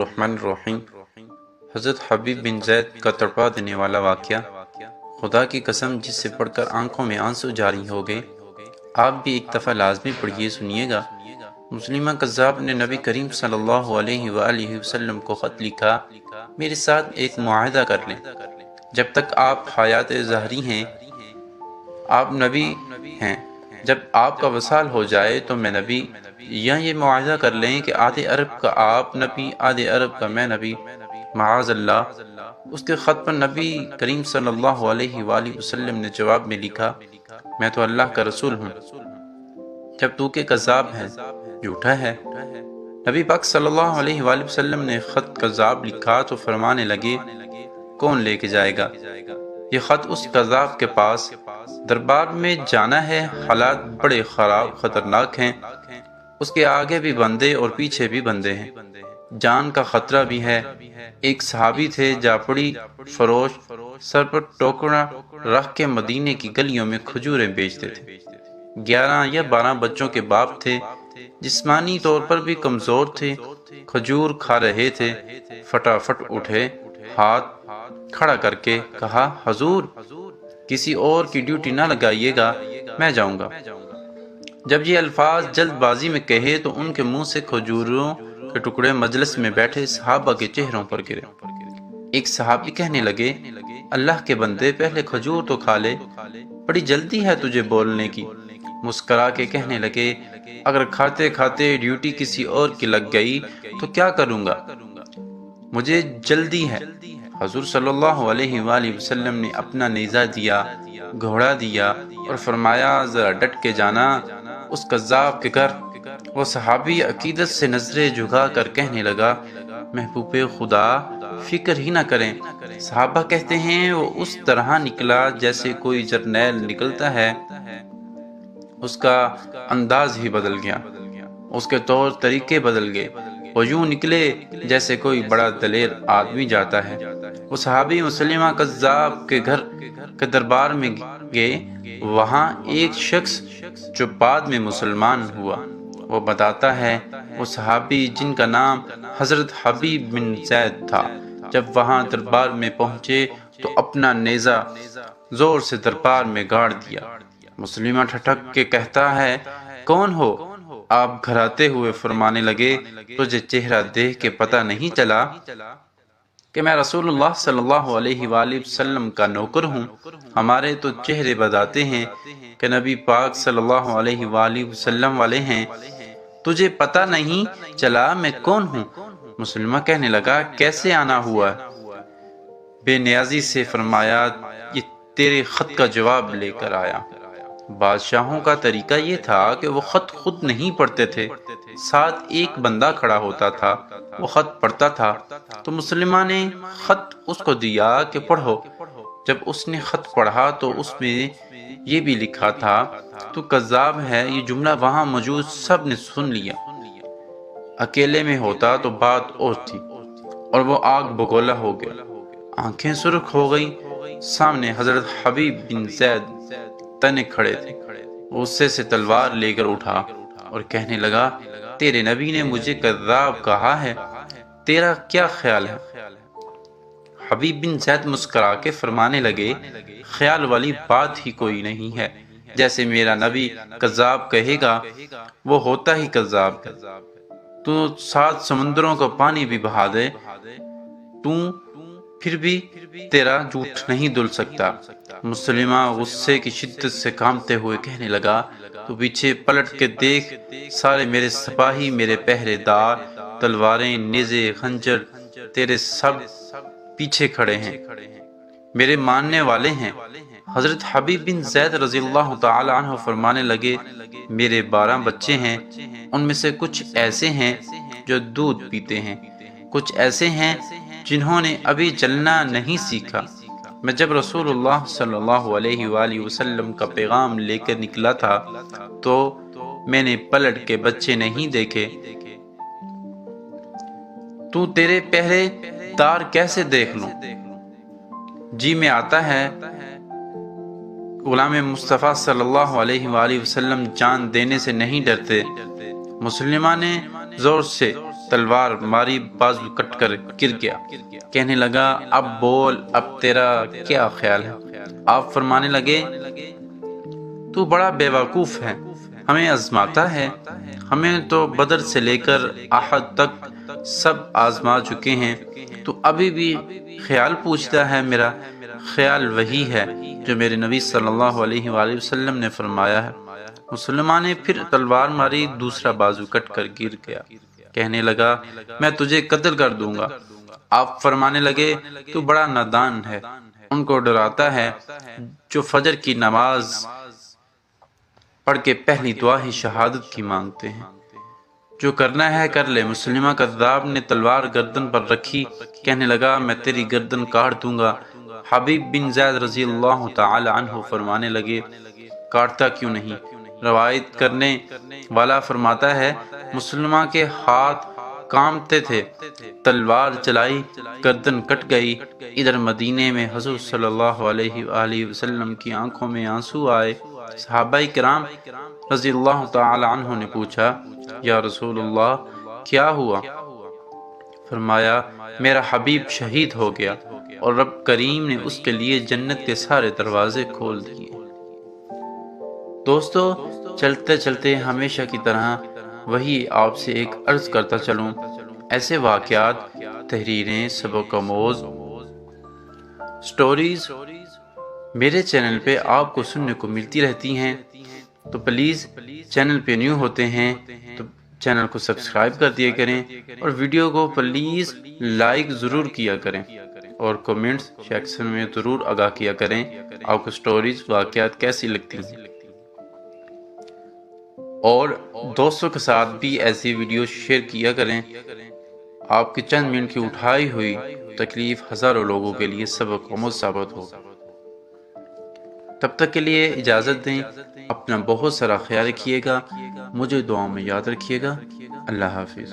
الرحمن الرحیم۔ حضرت حبیب بن زید کا تڑپا دینے والا واقعہ۔ خدا کی قسم جس سے پڑھ کر آنکھوں میں آنسو جاری ہو گئے، آپ بھی ایک دفعہ لازمی پڑھیے، سنیے گا۔ مسلمہ کذاب نے نبی کریم صلی اللہ علیہ وآلہ وسلم کو خط لکھا، میرے ساتھ ایک معاہدہ کر لیں، جب تک آپ حیات ظاہری ہیں آپ نبی ہیں، جب آپ کا وصال ہو جائے تو میں نبی، یا یہ معاہدہ کر لیں کہ آدھے عرب کا آپ نبی، آدھے عرب کا میں نبی۔ معاذ اللہ۔ اس کے خط پر نبی کریم صلی اللہ علیہ وآلہ وسلم نے جواب میں لکھا، میں تو اللہ کا رسول ہوں، جب تو کہ کذاب ہے، جھوٹا ہے۔ نبی پاک صلی اللہ علیہ وآلہ وسلم نے خط کذاب لکھا تو فرمانے لگے، کون لے کے جائے گا یہ خط اس کذاب کے پاس؟ دربار میں جانا ہے، حالات بڑے خراب خطرناک ہیں، اس کے آگے بھی بندے اور پیچھے بھی بندے ہیں، جان کا خطرہ بھی ہے۔ ایک صحابی تھے جعفری فروش، سر پر ٹوکرا رکھ کے مدینے کی گلیوں میں کھجوریں بیچتے تھے۔ 11 یا 12 بچوں کے باپ تھے، جسمانی طور پر بھی کمزور تھے، کھجور کھا رہے تھے۔ فٹافٹ اٹھے، ہاتھ کھڑا کر کے کہا، حضور کسی اور کی ڈیوٹی نہ لگائیے گا، میں جاؤں گا۔ جب یہ الفاظ جلد بازی میں کہے تو ان کے منہ سے کھجوروں کے ٹکڑے مجلس میں بیٹھے صحابہ کے چہروں پر گرے۔ ایک صحابی کہنے لگے، اللہ کے بندے پہلے کھجور تو کھا لے، بڑی جلدی ہے تجھے بولنے کی۔ مسکرا کے کہنے لگے، اگر کھاتے کھاتے ڈیوٹی کسی اور کی لگ گئی تو کیا کروں گا، مجھے جلدی ہے۔ حضور صلی اللہ علیہ وآلہ وسلم نے اپنا نیزہ دیا، گھوڑا دیا اور فرمایا، ذرا ڈٹ کے جانا اس کذاب کے گھر۔ وہ صحابی عقیدت سے نظریں جھکا کر کہنے لگا، محبوب خدا فکر ہی نہ کریں۔ صحابہ کہتے ہیں وہ اس طرح نکلا جیسے کوئی جرنیل نکلتا ہے، اس کا انداز ہی بدل گیا، اس کے طور طریقے بدل گئے، وہ یوں نکلے جیسے کوئی بڑا دلیر آدمی جاتا ہے۔ وہ صحابی مسلمہ کذاب کے گھر کے دربار میں گئے، وہاں ایک شخص جو بعد میں مسلمان ہوا، وہ بتاتا ہے، وہ صحابی جن کا نام حضرت حبیب بن زید تھا، جب وہاں دربار میں پہنچے تو اپنا نیزہ زور سے دربار میں گاڑ دیا۔ مسلمہ ٹھٹک کے کہتا ہے، کون ہو آپ؟ گھراتے ہوئے فرمانے لگے، تجھے چہرہ دیکھ کے پتہ نہیں چلا کہ میں رسول اللہ صلی اللہ علیہ وآلہ وسلم کا نوکر ہوں؟ ہمارے تو چہرے بتاتے ہیں کہ نبی پاک صلی اللہ علیہ وآلہ وسلم والے ہیں، تجھے پتہ نہیں چلا میں کون ہوں؟ مسلمہ کہنے لگا، کیسے آنا ہوا؟ بے نیازی سے فرمایا، یہ تیرے خط کا جواب لے کر آیا۔ بادشاہوں کا طریقہ یہ تھا کہ وہ خط خود نہیں پڑھتے تھے، ساتھ ایک بندہ کھڑا ہوتا تھا، وہ خط پڑھتا تھا۔ تو مسلمہ نے خط اس کو دیا کہ پڑھو۔ جب اس نے خط پڑھا تو اس میں یہ بھی لکھا تھا، تو کذاب ہے۔ یہ جملہ وہاں موجود سب نے سن لیا۔ اکیلے میں ہوتا تو بات اور تھی، اور وہ آگ بگولا ہو گیا، آنکھیں سرخ ہو گئی۔ سامنے حضرت حبیب بن زید تنے کھڑے تھے۔ غصے سے تلوار لے کر اٹھا اور کہنے لگا، تیرے نبی نے مجھے کذاب کہا ہے، تیرا کیا خیال ہے؟ حبیب بن زید مسکرا کے فرمانے لگے، خیال والی بات ہی کوئی نہیں ہے، جیسے میرا نبی کذاب کہے گا وہ ہوتا ہی کذاب ہے۔ تو 7 سمندروں کا پانی بھی بہا دے تو پھر بھی تیرا جھوٹ نہیں دھل سکتا۔ مسلمہ غصے کی شدت سے کانپتے ہوئے کہنے لگا، تو پیچھے پلٹ کے دیکھ، سارے میرے سپاہی، میرے پہرے دار، تلواریں، نیزے، خنجر تیرے سب پیچھے کھڑے ہیں، میرے ماننے والے ہیں۔ حضرت حبیب بن زید رضی اللہ تعالی عنہ فرمانے لگے، میرے 12 بچے ہیں، ان میں سے کچھ ایسے ہیں جو دودھ پیتے ہیں، کچھ ایسے ہیں جنہوں نے ابھی چلنا نہیں سیکھا۔ میں جب رسول اللہ صلی اللہ علیہ وآلہ وسلم کا پیغام لے کر نکلا تھا تو میں نے پلٹ کے بچے نہیں دیکھے، تو تیرے پہرے دار کیسے دیکھ لوں؟ جی میں آتا ہے، غلام مصطفیٰ صلی اللہ علیہ وآلہ وسلم جان دینے سے نہیں ڈرتے۔ مسلمہ نے زور سے تلوار ماری بازو کٹ کر گر گیا۔ کہنے لگا اب بول، اب تیرا کیا خیال ہے؟ آپ فرمانے لگے تو بڑا بے وقوف ہے، ہمیں آزماتا ہے، ہمیں تو بدر سے لے کر احد تک سب آزما چکے ہیں، تو ابھی بھی خیال پوچھتا ہے؟ میرا خیال وہی ہے جو میرے نبی صلی اللہ علیہ وآلہ وسلم نے فرمایا ہے۔ مسلمان نے پھر تلوار ماری، دوسرا بازو کٹ کر گر گیا۔ کہنے لگا میں تجھے قتل کر دوں گا۔ آپ فرمانے لگے تو بڑا نادان ہے، ان کو ڈراتا ہے جو فجر کی نماز پڑھ کے پہلی دعا ہی شہادت کی مانگتے ہیں۔ جو کرنا ہے کر لے۔ مسلمہ کذاب نے تلوار گردن پر رکھی، کہنے لگا میں تیری گردن کاٹ دوں گا۔ حبیب بن زید رضی اللہ تعالی عنہ فرمانے لگے کاٹتا کیوں نہیں؟ روایت کرنے والا فرماتا ہے مسلمہ کے ہاتھ کامتے تھے، تلوار چلائی، گردن کٹ گئی۔ ادھر مدینے میں حضور صلی اللہ علیہ وآلہ وسلم کی آنکھوں میں آنسو آئے۔ صحابہ کرام رضی اللہ تعالی عنہ نے پوچھا یا رسول اللہ کیا ہوا؟ فرمایا میرا حبیب شہید ہو گیا اور رب کریم نے اس کے لیے جنت کے سارے دروازے کھول دیے۔ دوستو، چلتے چلتے ہمیشہ کی طرح وہی آپ سے ایک عرض کرتا چلوں، ایسے واقعات، تحریریں، سبق آموز سٹوریز میرے چینل پہ آپ کو سننے کو ملتی رہتی ہیں، تو پلیز چینل پہ نیو ہوتے ہیں تو چینل کو سبسکرائب کر دیا کریں، اور ویڈیو کو پلیز لائک ضرور کیا کریں، اور کومنٹس سیکشن میں ضرور آگاہ کیا کریں آپ کو سٹوریز، واقعات کیسی لگتی ہیں، اور دوستوں کے ساتھ بھی ایسی ویڈیو شیئر کیا کریں۔ آپ کی چند منٹ کی اٹھائی ہوئی تکلیف ہزاروں لوگوں کے لیے سبق آموز ثابت ہو۔ تب تک کے لیے اجازت دیں، اپنا بہت سارا خیال رکھیے گا، مجھے دعاؤں میں یاد رکھیے گا۔ اللہ حافظ۔